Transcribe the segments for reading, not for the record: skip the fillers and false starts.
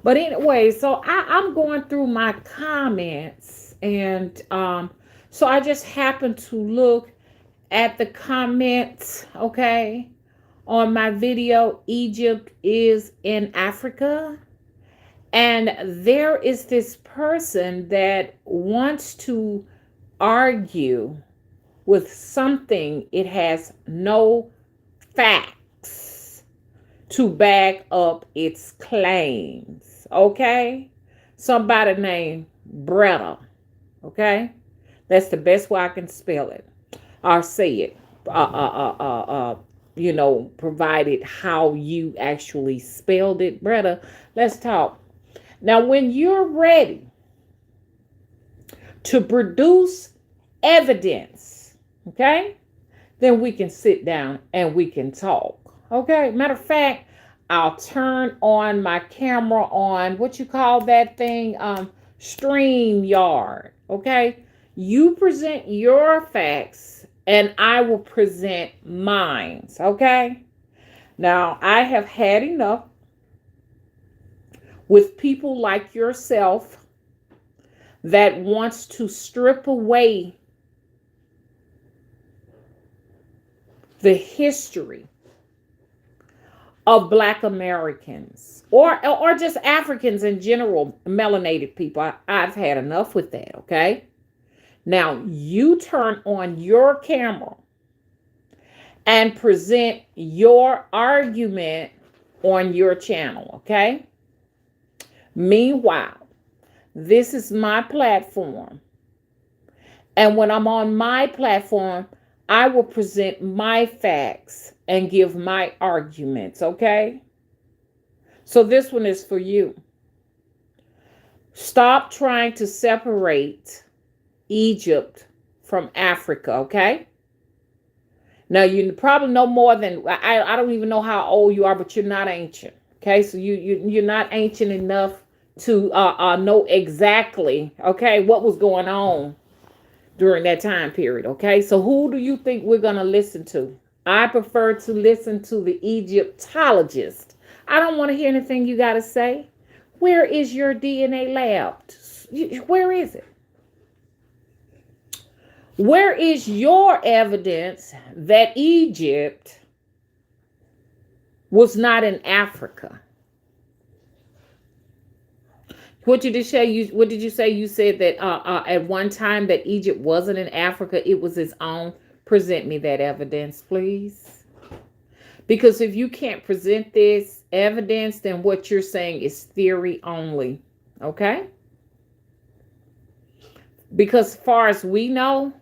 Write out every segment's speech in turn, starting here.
But anyway, so I'm going through my comments, and so I just happened to look at the comments, okay, on my video, Egypt is in Africa. And there is this person that wants to argue with something it has no facts to back up its claims. Okay? Somebody named Bretta. Okay? That's the best way I can spell it or say it. Uh, uh, uh, uh, uh, provided how you actually spelled it. Bretta, let's talk. Now, when you're ready to produce evidence, okay, then we can sit down and we can talk. Okay. Matter of fact, I'll turn on my camera on what you call that thing, stream yard. Okay. You present your facts and I will present mine. Okay. Now, I have had enough with people like yourself that wants to strip away the history of Black Americans or just Africans in general, melanated people. I've had enough with that, okay? Now, you turn on your camera and present your argument on your channel, okay? Meanwhile, this is my platform. And when I'm on my platform, I will present my facts and give my arguments, okay? So this one is for you. Stop trying to separate Egypt from Africa, okay? Now, you probably know more than, I don't even know how old you are, but you're not ancient, okay? So you're not ancient enough to know exactly, okay, what was going on during that time period, okay? So who do you think we're going to listen to? I prefer to listen to the Egyptologist. I don't want to hear anything you got to say. Where is your DNA lab? Where is it? Where is your evidence that Egypt was not in Africa? What did you say? What did you say? You said that at one time that Egypt wasn't in Africa; it was its own. Present me that evidence, please. Because if you can't present this evidence, then what you're saying is theory only. Okay? Because as far as we know,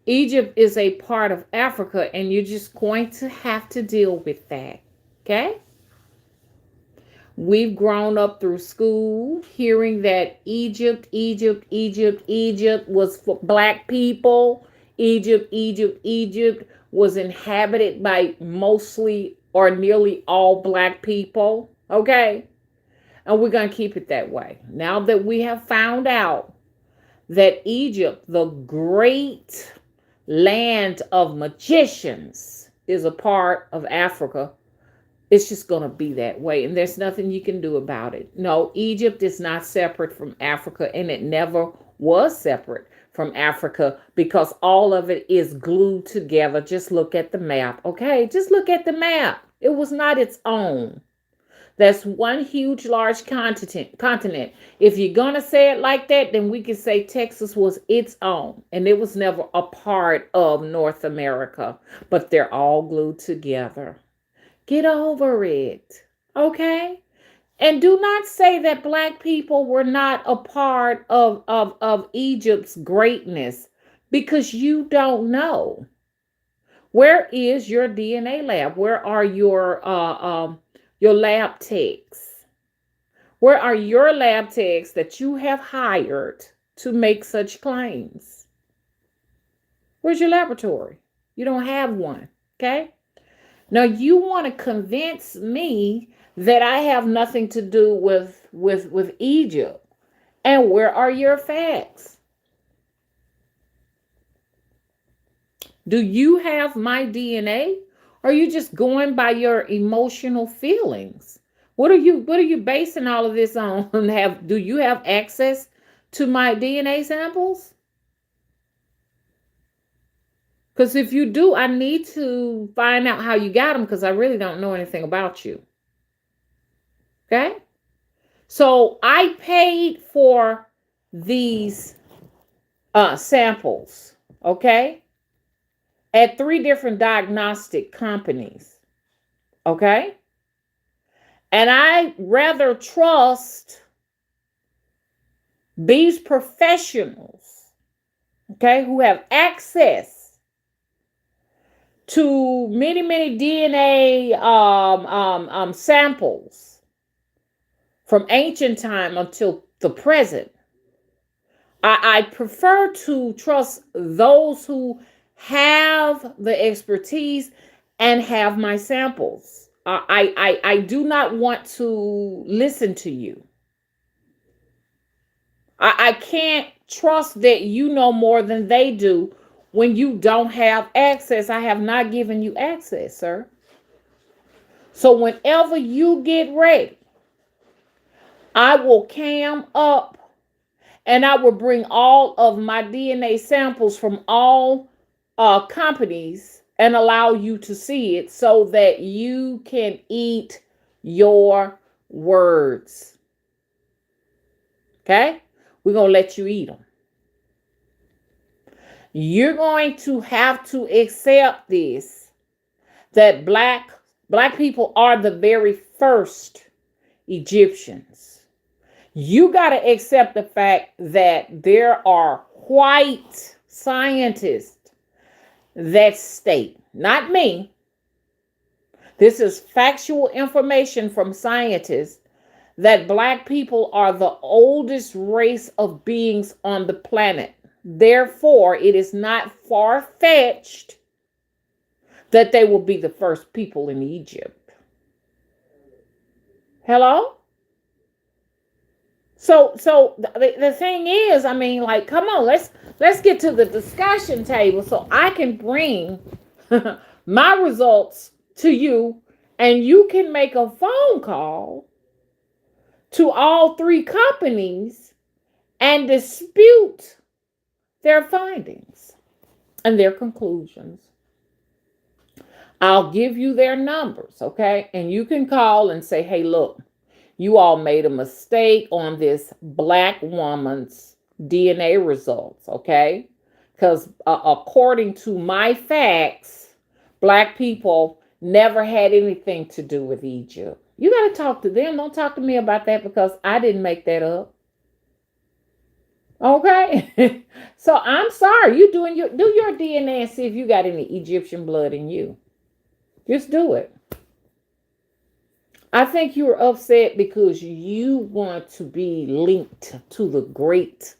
Egypt is a part of Africa, and you're just going to have to deal with that. Okay? We've grown up through school hearing that Egypt was for black people. Egypt was inhabited by mostly or nearly all black people. Okay? And we're going to keep it that way. Now that we have found out that Egypt, the great land of magicians, is a part of Africa, it's just going to be that way. And there's nothing you can do about it. No, Egypt is not separate from Africa, and it never was separate from Africa because all of it is glued together. Just look at the map, okay? Just look at the map. It was not its own. That's one huge, large continent. If you're going to say it like that, then we can say Texas was its own, and it was never a part of North America, but they're all glued together. Get over it. Okay? And do not say that black people were not a part of Egypt's greatness because you don't know. Where is your DNA lab? Where are your lab techs? Where are your lab techs that you have hired to make such claims? Where's your laboratory? You don't have one. Okay? Now you want to convince me that I have nothing to do with Egypt. And where are your facts? Do you have my DNA? Or are you just going by your emotional feelings? What are you basing all of this on? Do you have access to my DNA samples? Because if you do, I need to find out how you got them because I really don't know anything about you. Okay? So I paid for these samples, okay, at 3 different diagnostic companies, okay? And I rather trust these professionals, okay, who have access to many, many DNA samples from ancient time until the present. I prefer to trust those who have the expertise and have my samples. I do not want to listen to you. I can't trust that you know more than they do when you don't have access. I have not given you access, sir. So whenever you get ready, I will cam up and I will bring all of my DNA samples from all companies and allow you to see it so that you can eat your words. Okay? We're going to let you eat them. You're going to have to accept this, that black people are the very first Egyptians. You got to accept the fact that there are white scientists that state, not me, this is factual information from scientists, that black people are the oldest race of beings on the planet. Therefore, it is not far-fetched that they will be the first people in Egypt. Hello? So the thing is, I mean, like, come on, let's get to the discussion table so I can bring my results to you and you can make a phone call to all 3 companies and dispute their findings and their conclusions. I'll give you their numbers, okay? And you can call and say, hey, look, you all made a mistake on this black woman's DNA results, okay? Because according to my facts, black people never had anything to do with Egypt. You got to talk to them. Don't talk to me about that because I didn't make that up. Okay? So I'm sorry. You do your DNA and see if you got any Egyptian blood in you. Just do it. I think you were upset because you want to be linked to the great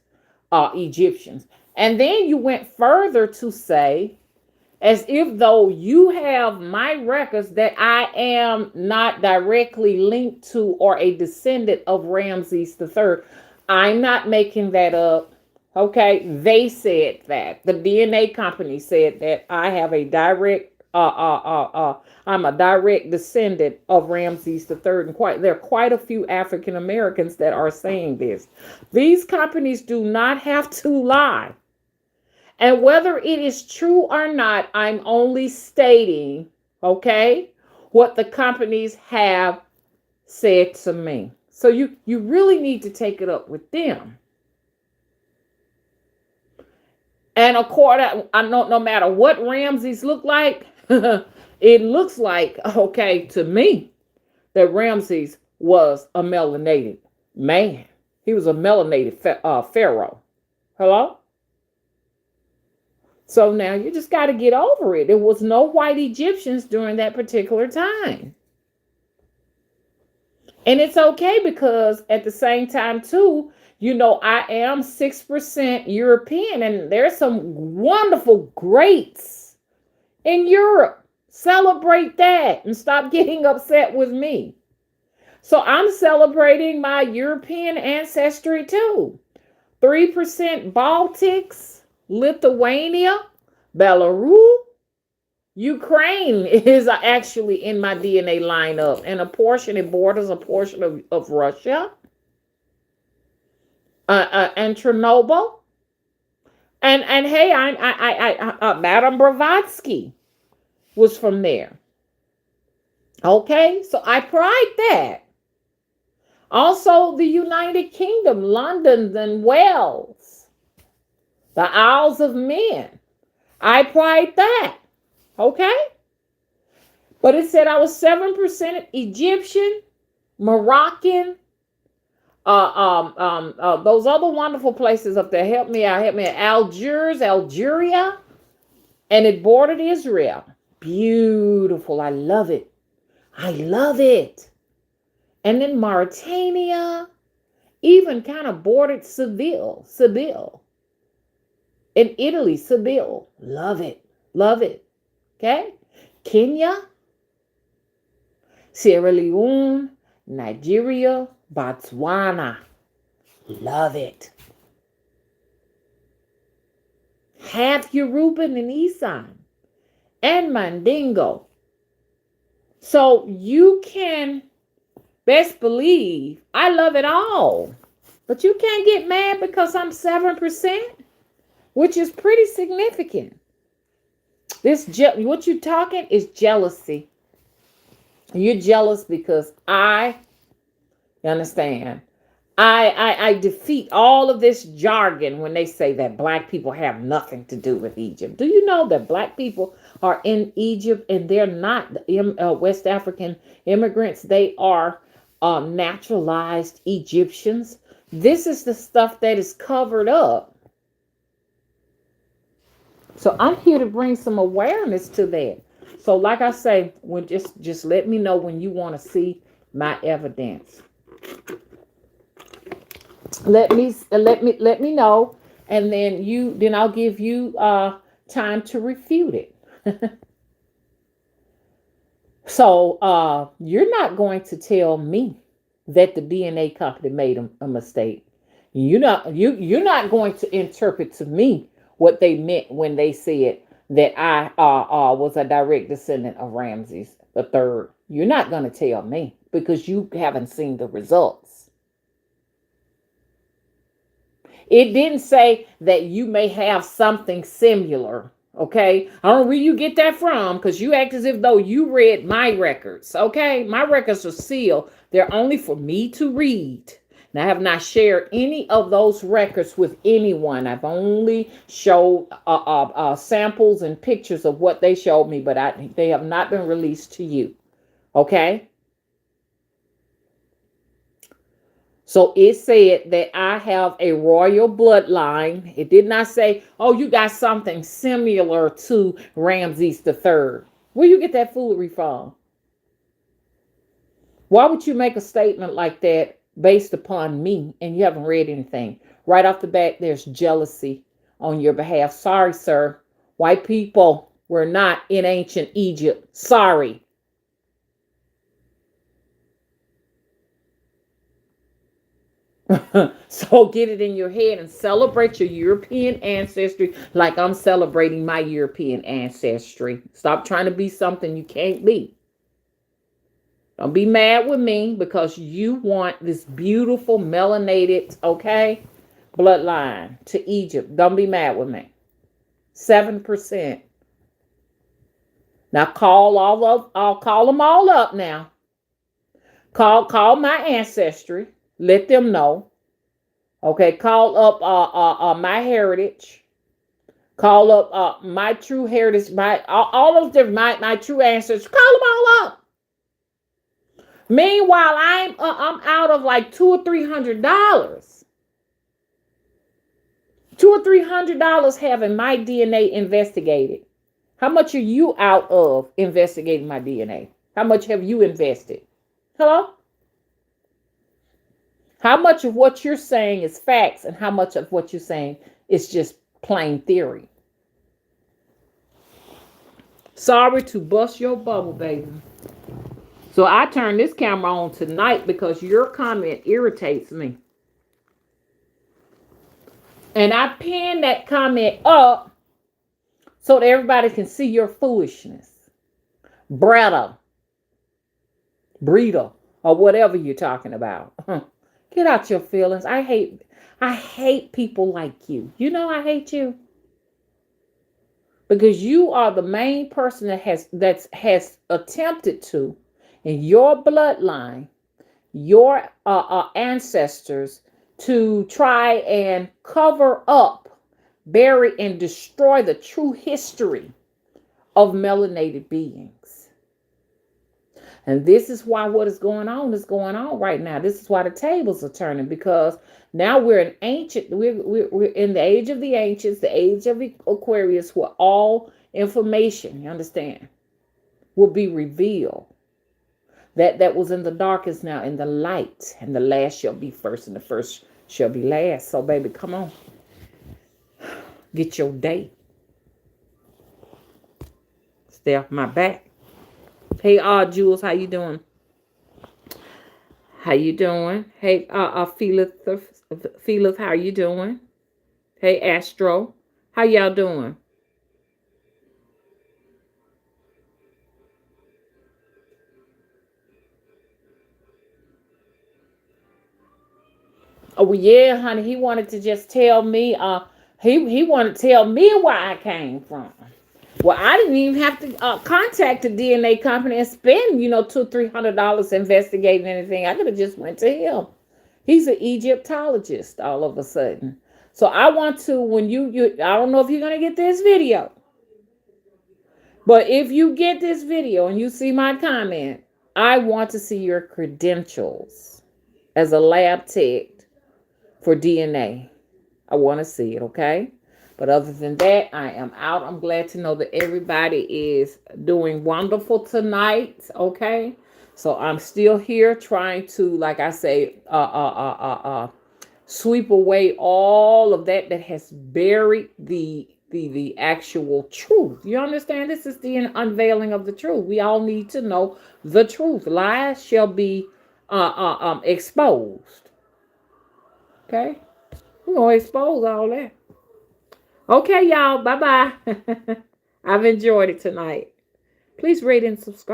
Egyptians. And then you went further to say, as if though you have my records, that I am not directly linked to or a descendant of Ramses III. I'm not making that up. Okay, they said that. The DNA company said that I have a direct I'm a direct descendant of Ramses III, and there are quite a few African Americans that are saying this. These companies do not have to lie. And whether it is true or not, I'm only stating, okay, what the companies have said to me. So you really need to take it up with them. And according, I know no matter what Ramses look like, it looks like, okay, to me, that Ramses was a melanated man. He was a melanated pharaoh. Hello? So now you just got to get over it. There was no white Egyptians during that particular time. And it's okay because at the same time, too, you know, I am 6% European, and there's some wonderful greats in Europe. Celebrate that and stop getting upset with me. So I'm celebrating my European ancestry too. 3% Baltics, Lithuania, Belarus, Ukraine is actually in my DNA lineup, and a portion, it borders a portion of Russia, and Chernobyl. And hey, Madame Blavatsky was from there. Okay, so I pride that. Also, the United Kingdom, London and Wales, the Isles of Men. I pride that. Okay? But it said I was 7% Egyptian, Moroccan, those other wonderful places up there. Help me out. Help me out. Algeria, and it bordered Israel. Beautiful. I love it. I love it. And then Mauritania, even kind of bordered Seville. In Italy, Seville. Love it. Love it. Okay? Kenya, Sierra Leone, Nigeria, Botswana. Love it. Half Yoruban and Isan and Mandingo. So you can best believe I love it all. But you can't get mad because I'm 7%, which is pretty significant. What you're talking is jealousy. You're jealous because you understand, I defeat all of this jargon when they say that black people have nothing to do with Egypt. Do you know that black people are in Egypt and they're not West African immigrants? They are naturalized Egyptians. This is the stuff that is covered up. So I'm here to bring some awareness to that. So like I say, when just let me know when you want to see my evidence. Let me know, and then I'll give you time to refute it. So you're not going to tell me that the DNA company made a mistake. You're not going to interpret to me what they meant when they said that I was a direct descendant of Ramses III. You're not going to tell me because you haven't seen the results. It didn't say that you may have something similar. Okay, I don't know where you get that from because you act as if though you read my records. Okay, my records are sealed. They're only for me to read. And I have not shared any of those records with anyone. I've only showed samples and pictures of what they showed me, but they have not been released to you. Okay? So it said that I have a royal bloodline. It did not say, oh, you got something similar to Ramses III. Where you get that foolery from? Why would you make a statement like that based upon me and you haven't read anything? Right off the bat, there's jealousy on your behalf. Sorry, sir. White people were not in ancient Egypt. Sorry. So get it in your head and celebrate your European ancestry like I'm celebrating my European ancestry. Stop trying to be something you can't be. Don't be mad with me because you want this beautiful melanated, okay, bloodline to Egypt. Don't be mad with me. 7%. Now I'll call them all up now. Call my ancestry. Let them know. Okay, call up my heritage. Call up my true heritage. All those different my true ancestors. Call them all up. Meanwhile, I'm out of like $200 or $300. $200 or $300 having my DNA investigated. How much are you out of investigating my DNA? How much have you invested? Hello? How much of what you're saying is facts and how much of what you're saying is just plain theory? Sorry to bust your bubble, baby. So I turned this camera on tonight because your comment irritates me. And I pinned that comment up so that everybody can see your foolishness. Bretta, breeder, or whatever you're talking about. Get out your feelings. I hate people like you. You know I hate you because you are the main person that has attempted to, in your bloodline, your ancestors, to try and cover up, bury, and destroy the true history of melanated beings. And this is why what is going on right now. This is why the tables are turning, because now we're in the age of the ancients, the age of Aquarius, where all information, you understand, will be revealed. That was in the dark is now in the light, and the last shall be first, and the first shall be last. So, baby, come on, get your day. Stay off my back. Hey, Jules, how you doing? How you doing? Hey, Felix, how you doing? Hey, Astro, how y'all doing? Oh yeah, honey. He wanted to just tell me. He wanted to tell me where I came from. Well, I didn't even have to contact the DNA company and spend, $200-300 investigating anything. I could have just went to him. He's an Egyptologist all of a sudden. So I want to, when I don't know if you're gonna get this video, but if you get this video and you see my comment, I want to see your credentials as a lab tech for DNA. I want to see it, okay? But other than that, I am out. I'm glad to know that everybody is doing wonderful tonight, okay? So I'm still here trying to, like I say, sweep away all of that has buried the actual truth. You understand? This is the unveiling of the truth. We all need to know the truth. Lies shall be exposed. Okay? We're going to expose all that. Okay, y'all. Bye-bye. I've enjoyed it tonight. Please rate and subscribe.